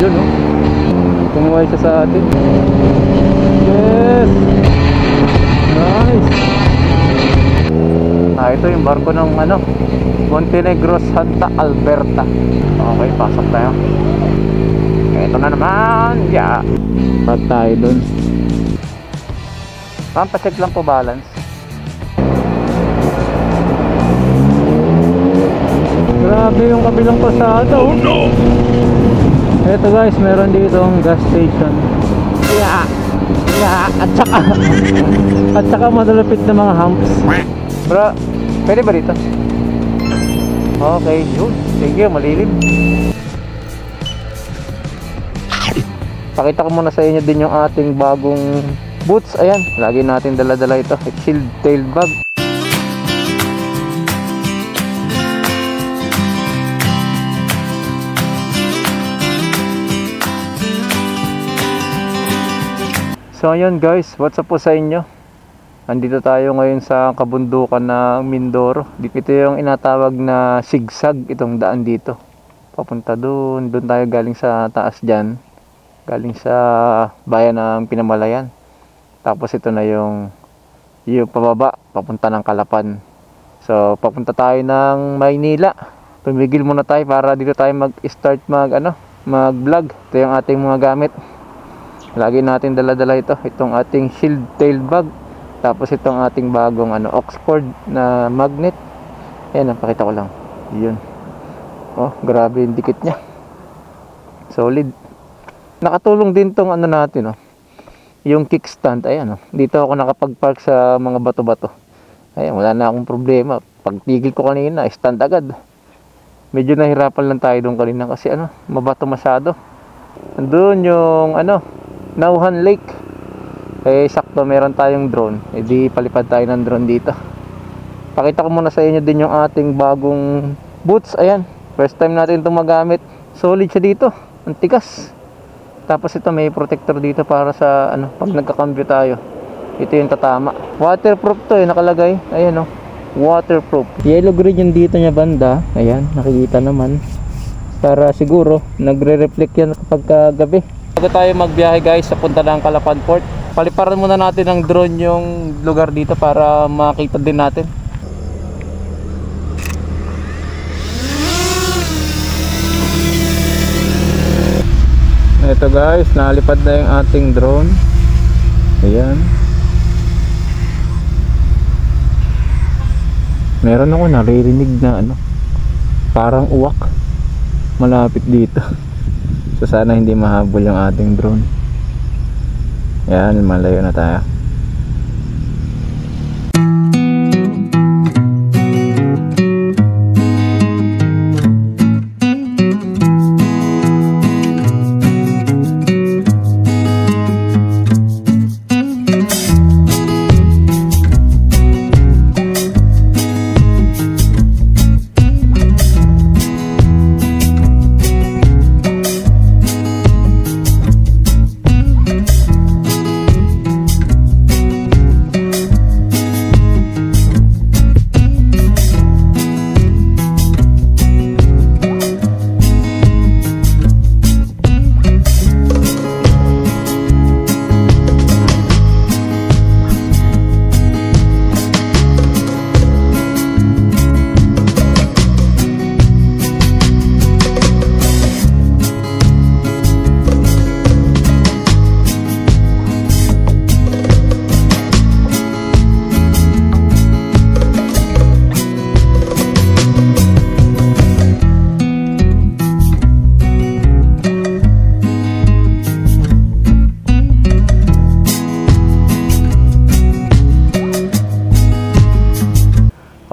Yun oh. Kumuha siya sa atin. Yes! Nice! Ito yung barko ng ano, Montenegro, Santa Alberta. Okay, pasok tayo. Ito na naman. Yeah. Pat tayo dun. Pampacheck lang po balance. Grabe yung kabilang pasada. Oh no! Ito guys, meron dito ang gas station. Yeah. Yeah. At saka madalapit na mga humps. Bro, pwede ba dito? Okay, yun. Sige, malilim. Pakita ko muna sa inyo din yung ating bagong boots. Ayan, lagi natin dala-dala ito. Shield tail bag. So ayun guys, what's up po sa inyo? Andito tayo ngayon sa kabundukan ng Mindoro. Ito yung inatawag na sigsag, itong daan dito. Papunta doon tayo galing sa taas dyan. Galing sa bayan ng Pinamalayan. Tapos ito na yung pababa, papunta ng Calapan. So papunta tayo ng Maynila. Tumigil muna tayo para dito tayo mag-start mag-vlog. Ito yung ating mga gamit. Lagi natin dala-dala ito. Itong ating shield tail bag. Tapos itong ating bagong Oxford na magnet. Ayan, pakita ko lang. Yun. Oh, grabe yung dikit niya. Solid. Nakatulong din tong natin, oh. Yung kickstand, ayan, oh. Dito ako nakapag-park sa mga bato-bato. Ayan, wala na akong problema. Pagtigil ko kanina, stand agad. Medyo nahirapan lang tayo doon kanina kasi mabato masyado. Andun yung Nauhan Lake. Eh sakto meron tayong drone. Eh di palipad tayo ng drone dito. Pakita ko muna sa inyo din yung ating bagong boots. Ayan, first time natin itong magamit. Solid siya dito, ang tigas. Tapos ito may protector dito para sa pag nagka-cambio tayo. Ito yung tatama. Waterproof to nakalagay. Ayan oh, waterproof. Yellow green yung dito niya banda. Ayan, nakikita naman. Para siguro nagre-reflect yan kapag gabi. Bago tayo magbiyahe guys sa punta ng Calapan Port, paliparan muna natin ng drone yung lugar dito para makita din natin. Ito guys, nalipad na yung ating drone. Ayan. Meron ako naririnig na parang uwak malapit dito. So sana hindi mahabol yung ating drone. Ayan, malayo na tayo.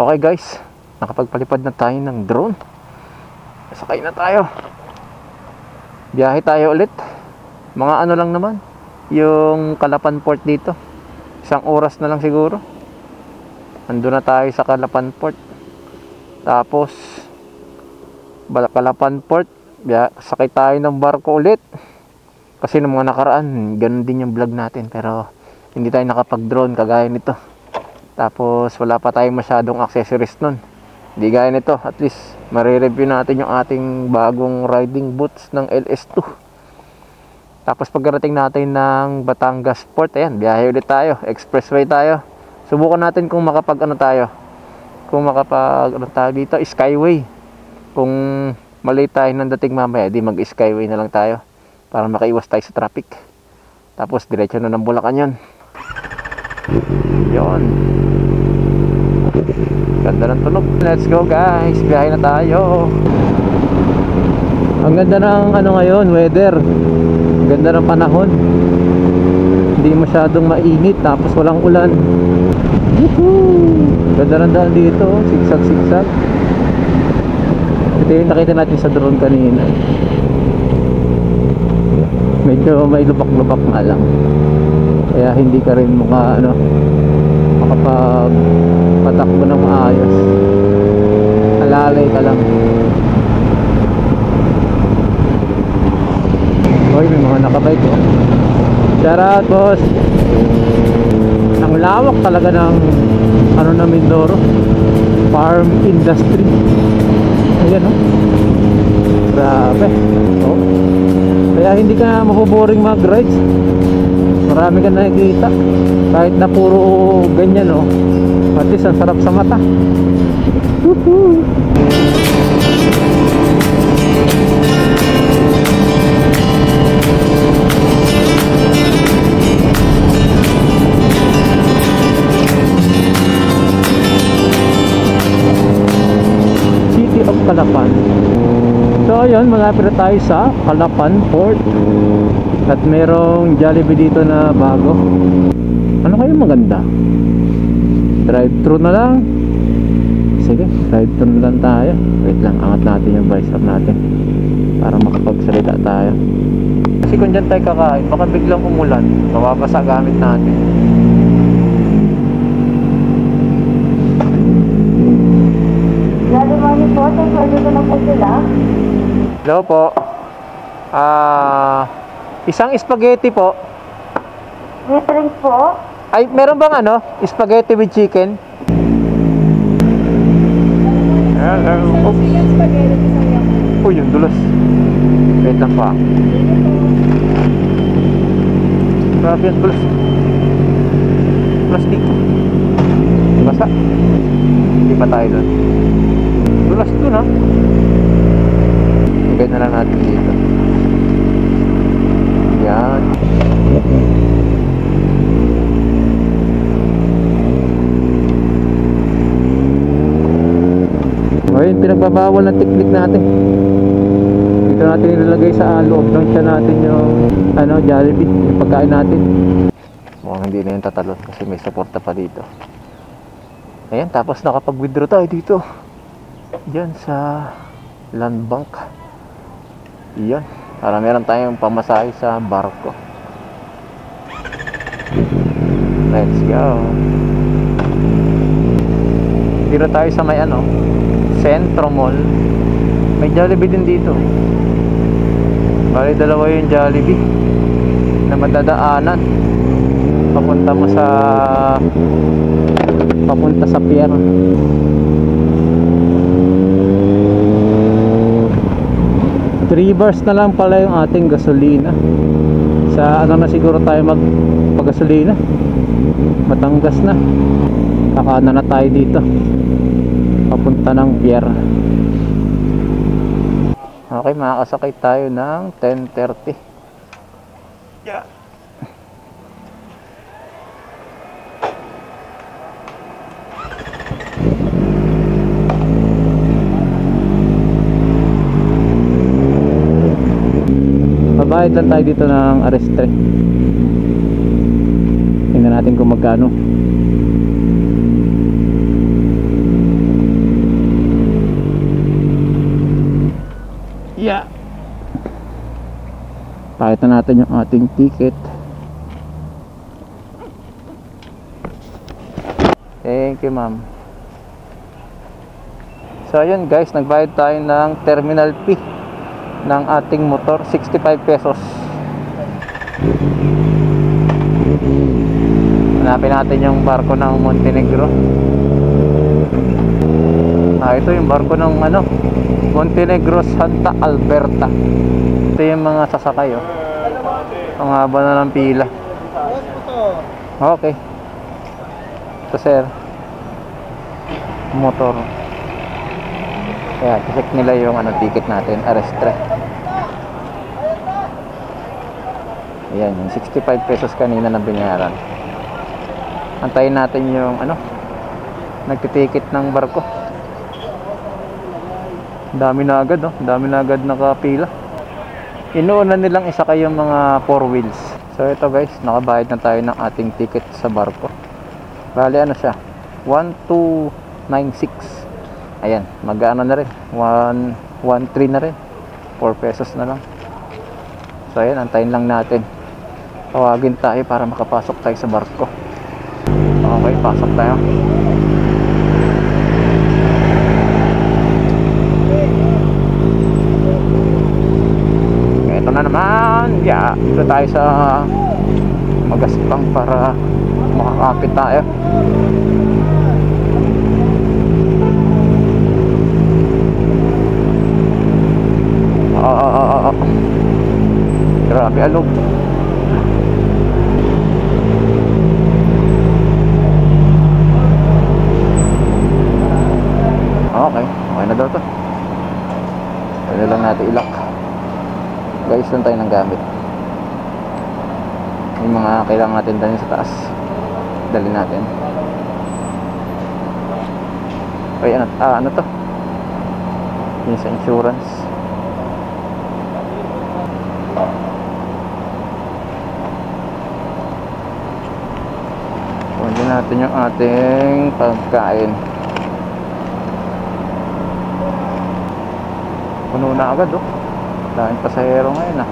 Okay guys, nakapagpalipad na tayo ng drone. Sakay na tayo. Biyahe tayo ulit. Mga lang naman, yung Calapan Port dito. 1 oras na lang siguro. Nandun na tayo sa Calapan Port. Tapos Calapan Port, sakay tayo ng barko ulit. Kasi ng mga nakaraan, ganun din yung vlog natin. Pero hindi tayo nakapag-drone kagaya nito. Tapos wala pa tayong masyadong accessories nun. Hindi gaya nito, at least marireview natin yung ating bagong riding boots ng LS2. Tapos pagkarating natin ng Batangas Port, ayan, biyahe ulit tayo, expressway tayo. Subukan natin kung makapag ano tayo, kung makapag ano tayo dito, skyway. Kung mali tayo ng dating mamaya, di mag skyway na lang tayo para makaiwas tayo sa traffic. Tapos diretso na ng Bulacan yun. Yun, ganda ng tunog. Let's go guys, biyahe na tayo. Ang ganda ng ano ngayon, weather. Ganda ng panahon. Hindi masyadong mainit, tapos walang ulan. Woohoo! Ganda ng daan dito, sigsag sigsag. Ito yung nakita natin sa drone kanina. Medyo may lubak-lubak nga lang, kaya hindi ka rin makapag patakbo ng maayos. Alalay ka lang. Hoy, may mga nakabike oh. Shout out boss. Ang lawak talaga ng ano na Mindoro, farm industry. Ayan oh, grabe oh. Kaya hindi ka maboboring mag-rides. Marami ka nakikita, kahit na puro ganyan oh. At least ang sarap sa mata. Woohoo! City of Calapan. So ayun, malapit na tayo sa Calapan Port. At merong Jollibee dito na bago. Ano kayo maganda? Drive-thru na lang. Sige, drive-thru na lang tayo. Wait lang, angat natin yung visor natin para makapagsalita tayo. Kasi kung dyan tayo kakain, baka biglang umulan, mababasa gamit natin. Lalo morning po, sa order ko na po sila. Hello po. Isang spaghetti po. With drinks po. Ay, meron bang ano? Spaghetti with chicken? Oh, yung dulas. Wait lang pa. Grabe yung dulas. Plastic. Basa. Hindi pa tayo doon. Dulas doon ha. Lagay na lang natin dito. Yan. Ayun, pinagbabawal na teknik natin. Dito natin ilalagay sa loob ng tiyan natin yung Jollibee, yung pagkain natin. Mukhang hindi na yung tatalon kasi may suporta pa dito. Ayan, tapos nakapag-withdraw tayo dito. Diyan sa land bank. Iyan, para meron tayong pamasahe sa barko. Let's go. Dito tayo sa may Centro Mall. May Jollibee din dito. Bali dalawa yung Jollibee na madadaanan papunta sa pier. $3 na lang pala yung ating gasolina. Sa na siguro tayo magpagasolina. Batangas na. Kakanan na tayo dito papunta ng pier. Okay, makakasakay tayo ng 10:30. Yeah. Babayad lang tayo dito ng arrestre. Tingnan natin kung magkano. Yeah. Pakita natin yung ating ticket. Thank you, ma'am. So ayun guys, nagbayad tayo ng terminal fee ng ating motor, 65 pesos. Hanapin natin yung barko ng Montenegro. Ito yung barko ng Montenegro Santa Alberta. Ito yung mga sasakay oh. Ang haba na ng pila. Okay. Ito sir. Motor. Kaya check nila yung ticket natin, arrestre. Ayan, yung 65 pesos kanina na binayaran. Antayin natin yung nagtiticket ng barko. Dami na agad, dami na agad nakapila. Inuuna nilang isa kayong mga 4 wheels. So ito guys, nakabayad na tayo ng ating ticket sa barko. Bali siya, 1296. Ayan, mag-ano na rin, 113 na rin, 4 pesos na lang. So ayan, antayin lang natin. Tawagin tayo para makapasok tayo sa barko. Okay, pasok tayo. Ito na naman. Dito tayo sa Magaspang para makakapit tayo. Grabe alog. Okay na daw to. Pwede lang natin ilak. Guys, doon tayo ng gamit. Yung mga kailangan natin dalhin sa taas, dalhin natin. Ay, ano to? Yung sa insurance. Kunin natin yung ating pagkain. Puno na agad daming pasahero ngayon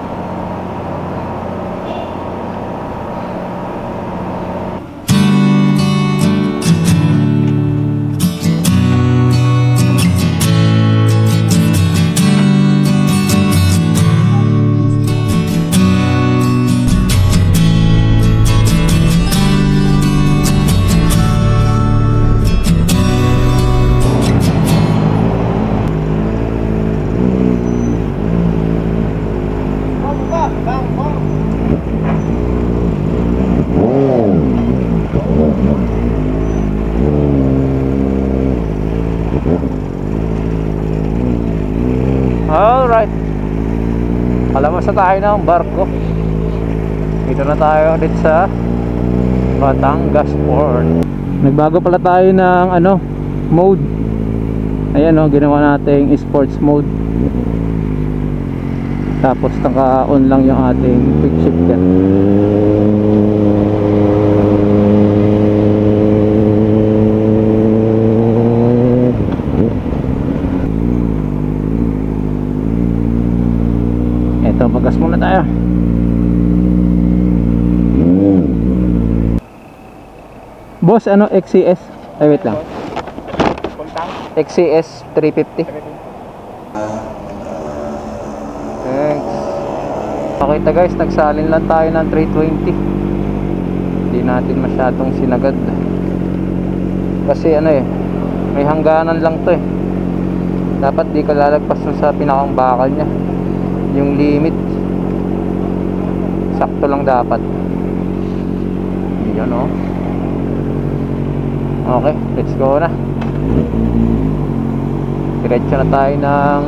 Alright, palabas na tayo ng barko. Dito na tayo ulit sa Batangas Port. Nagbago pala tayo ng mode. Ayan ginawa nating sports mode. Tapos naka-on lang yung ating quick shifter. Magas muna tayo. Boss, XCS? Ay, wait lang. XCS 350. Thanks. Okay guys, nagsalin lang tayo ng 320. Hindi natin masyadong sinagad. Kasi may hangganan lang to Dapat di ka lalagpas sa pinakang bakal niya. Yung limit sakto lang dapat. Yan Okay, let's go na. Diretso na tayo ng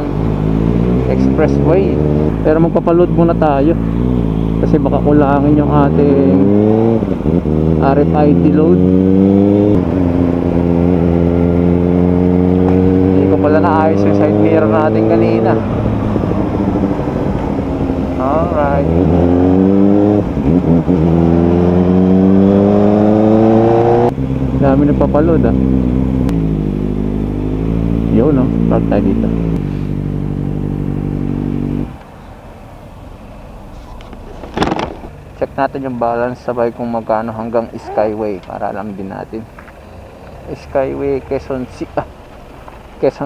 expressway. Pero magpapaload muna tayo kasi baka kulangin yung ating RFID load. Hindi ko pala naayos yung side mirror natin kanina. Alright. Dami nagpapaload Yun park tayo dito. Check natin yung balance sabay kung magkano hanggang Skyway para alam din natin. Skyway Quezon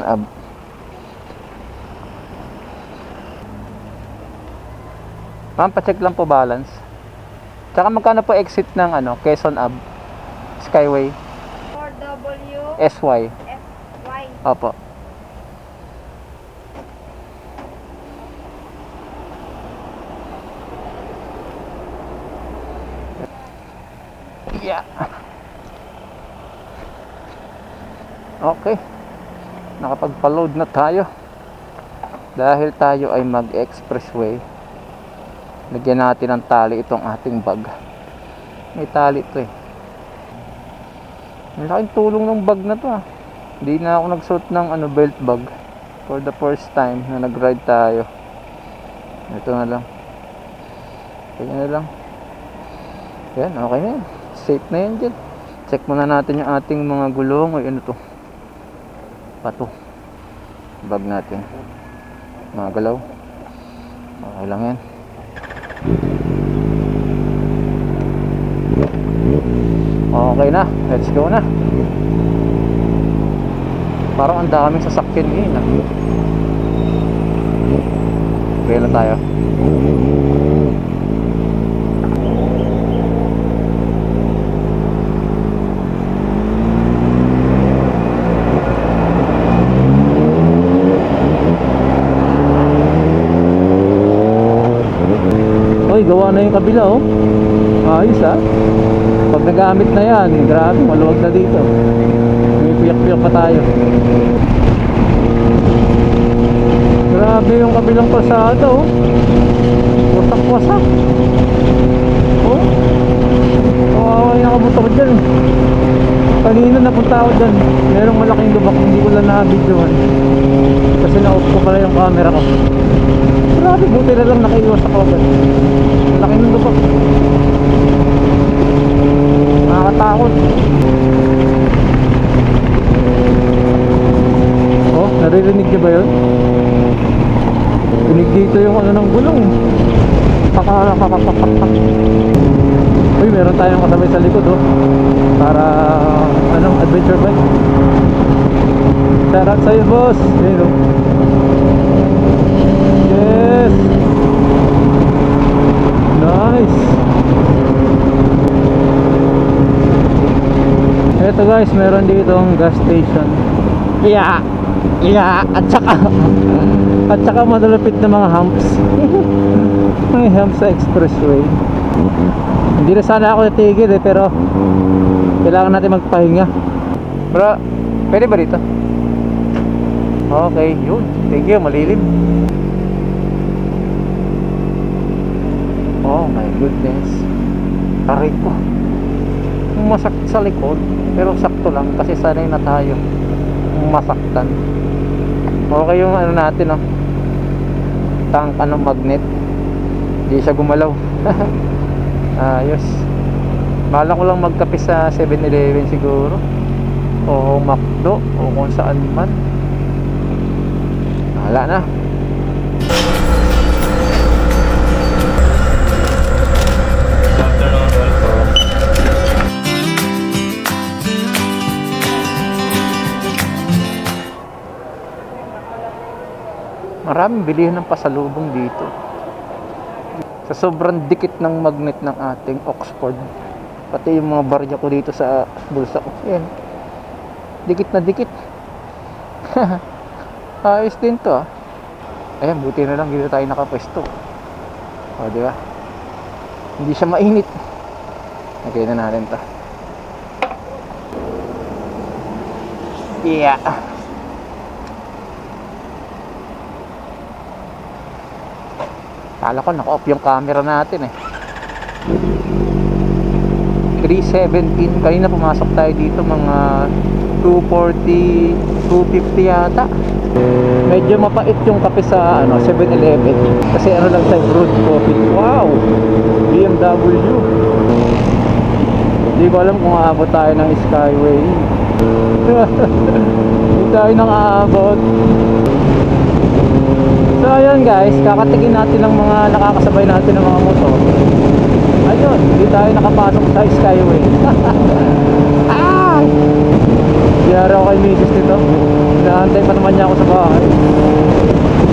Ave. Ma'am, pa-check lang po balance. Tsaka magkano po exit ng Quezon Ave Skyway? 4W SY. SY. Opo. Yeah. Okay. Nakapagpa-load na tayo. Dahil tayo ay mag-expressway, lagyan natin ng tali itong ating bag. May tali ito eh. Ang laking tulong ng bag na to ah. Hindi na ako nagsuot ng belt bag for the first time na nag-ride tayo. Ito na lang. Ganyan na lang. Yan, okay na yan. Safe na yan dyan. Check muna natin yung ating mga gulong. Ay, ano to? Pato. Bag natin. Mga galaw. Okay lang yan. Okay na. Let's go na. Parang ang daming sasakyan ngayon ah. Okay na tayo. Oy, gawa na yung kabila oh. Ayos ah. Pag nagamit na yan, grabe, maluwag na dito. May piyak-piyak pa tayo. Grabe yung kabilang pasada oh. Wasak-wasak. Oh. Kawawa yung nakamotor dyan. Kanina napunta ako dyan. Merong malaking lubak, hindi ko lang na-videoan. Kasi na-off ko pala yung camera ko. Grabe, buti na lang nakaiwas ako agad. Laki ng lubak. Nakakatakot. Oh, naririnig niyo ba yun? Tinig dito yung ng gulong. Kakakakakakak. Uy, meron tayong kasabay sa likod oh. Para adventure bike. Shout out sa'yo boss. Ayun oh. Yes. Nice. Eto guys, meron ditong gas station. Yeah. At saka malulupit na mga humps. May humps sa expressway. Hindi na sana ako natigil eh, pero kailangan natin magpahinga. Bro, pwede ba dito? Okay, yun. Thank you, malilim. Oh my goodness. Aray ko. Masakit sa likod, pero sakto lang kasi sanay na tayo masaktan. Okay yung natin oh. Tank magnet. Hindi siya gumalaw. Ayos. Bala ko lang magkape sa 7-Eleven siguro, o McDo, o kung saan man. Wala na. Maraming bilihan ng pasalubong dito. Sa sobrang dikit ng magnet ng ating Oxford, pati yung mga barya ko dito sa bulsa ko, yan, dikit na dikit. Ayos din to ah. Ayan, buti na lang dito tayo nakapwesto. O diba, hindi siya mainit. Okay na natin to. Yeah. Kala ko naka-off yung camera natin eh. 3:17. Kanina pumasok tayo dito mga 2:40, 2:50 yata. Medyo mapait yung kape sa 7-Eleven. Kasi lang tayo, brewed coffee. Wow! BMW. Hindi ko alam kung aabot tayo ng Skyway. Hindi tayo nang aabot. So ayun guys, kakatigin natin ng mga nakakasabay natin ng mga motor. Ayun, hindi tayo nakapasok sa Skyway. Biyara ako kay misis nito. Inaantay pa naman niya ako sa bahay.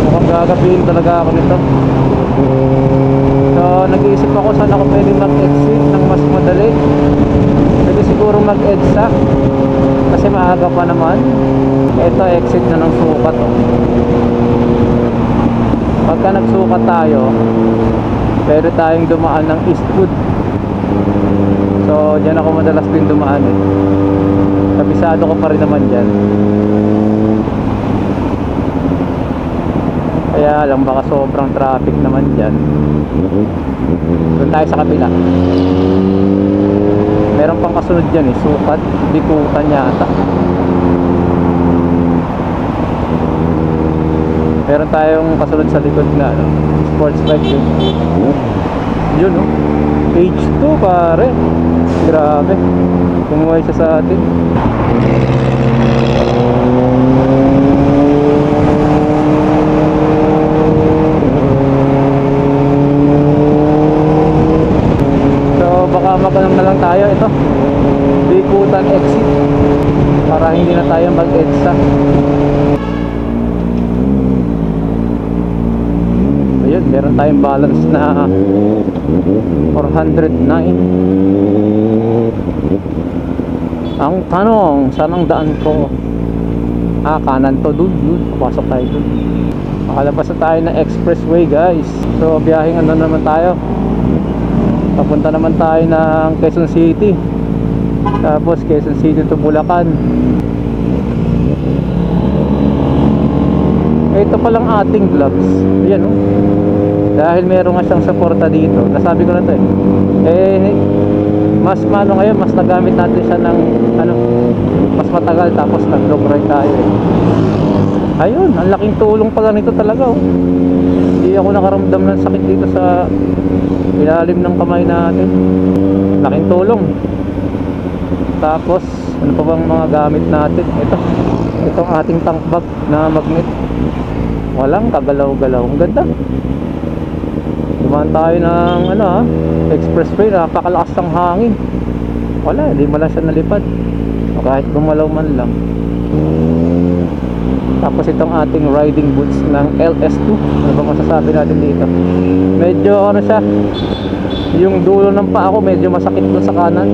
Mukhang gagabihin talaga ako nito. So nag-iisip ako saan ako pwede mag-exit ng mas madali. Pwede siguro mag-EDSA kasi maaga pa naman. Ito exit na ng sukat oh. Pagka nagsukat tayo, pwede tayong dumaan ng Eastwood. So So dyan ako madalas din dumaan eh. Kabisado ko pa rin naman dyan. Kaya lang baka sobrang traffic naman dyan. Doon tayo sa kabila. Meron pang kasunod dyan eh, Sukat, Bikutan yata. Meron tayong kasunod sa likod na ano, sports bike yun. Yun oh, H2 pare. Grabe, tumuhay siya sa atin. Baka magtanong na lang tayo ito, Bikutan exit, para hindi na tayo mag-EDSA. Ayun, meron tayong balance na 409. Ang tanong, saan ang daan ko? Kanan to, dun, papasok tayo dun. Makalabas na tayo ng expressway guys. So biyaheng ano naman tayo, papunta naman tayo ng Quezon City. Tapos Quezon City to Bulacan. Ito palang ating vlogs. Ayan oh. Dahil meron nga siyang suporta dito. Nasabi ko na to eh. Mas mano ngayon, mas nagamit natin siya ng ano, mas matagal, tapos nag-long ride tayo eh. Ayun, ang laking tulong pala nito talaga oh. Hindi ako nakaramdam ng sakit dito sa ilalim ng kamay natin. Laking tulong. Tapos ano pa bang mga gamit natin? Itong ating tank bag na magnet. Walang kagalaw-galaw. Ang ganda. Dumaan tayo ng ano expressway, napakalakas ng hangin. Wala, hindi mo lang siya nalipad. O kahit gumalaw man lang. Tapos itong ating riding boots ng LS2. Ano ba masasabi natin dito? Medyo ano siya, yung dulo ng paa ko medyo masakit doon sa kanan.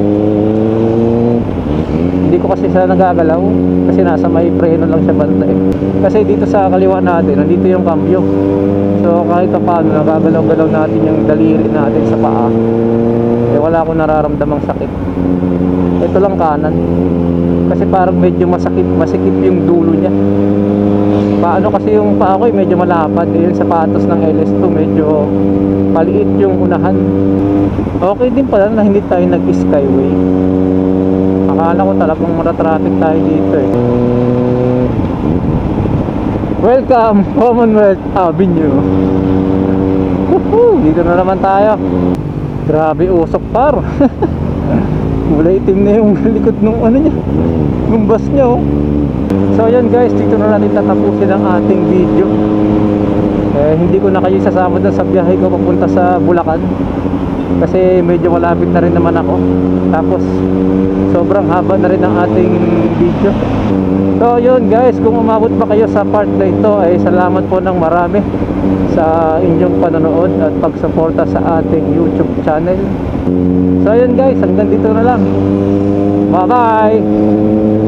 Hindi ko kasi siya nagagalaw kasi nasa may preno lang siya banda eh. Kasi dito sa kaliwa natin, nandito yung cambio. So kahit pa paano nagagalaw-galaw natin yung daliri natin sa paa, eh wala akong nararamdamang sakit. Ito lang kanan. Kasi parang medyo masikip yung dulo niya. Paano kasi yung paa ko medyo malapad. Yung sapatos ng LS2 medyo maliit yung unahan. Okay din pala na hindi tayo nag-skyway. Akala ko talagang mara-traffic tayo dito eh. Welcome Commonwealth Avenue. Woohoo! Dito na naman tayo. Grabe usok par. Kulay itim na yung likod nung ano niya, nung bus niya oh. So ayan guys, dito na natin tatapusin ang ating video. Hindi ko na kayo sasama doon sa biyahe ko papunta sa Bulacan kasi medyo malapit na rin naman ako. Tapos sobrang haba na rin ang ating video. So yun guys, kung umabot pa kayo sa part na ito, ay salamat po ng marami sa inyong panonood at pagsuporta sa ating YouTube channel. So yun guys, hanggang dito na lang. Bye bye.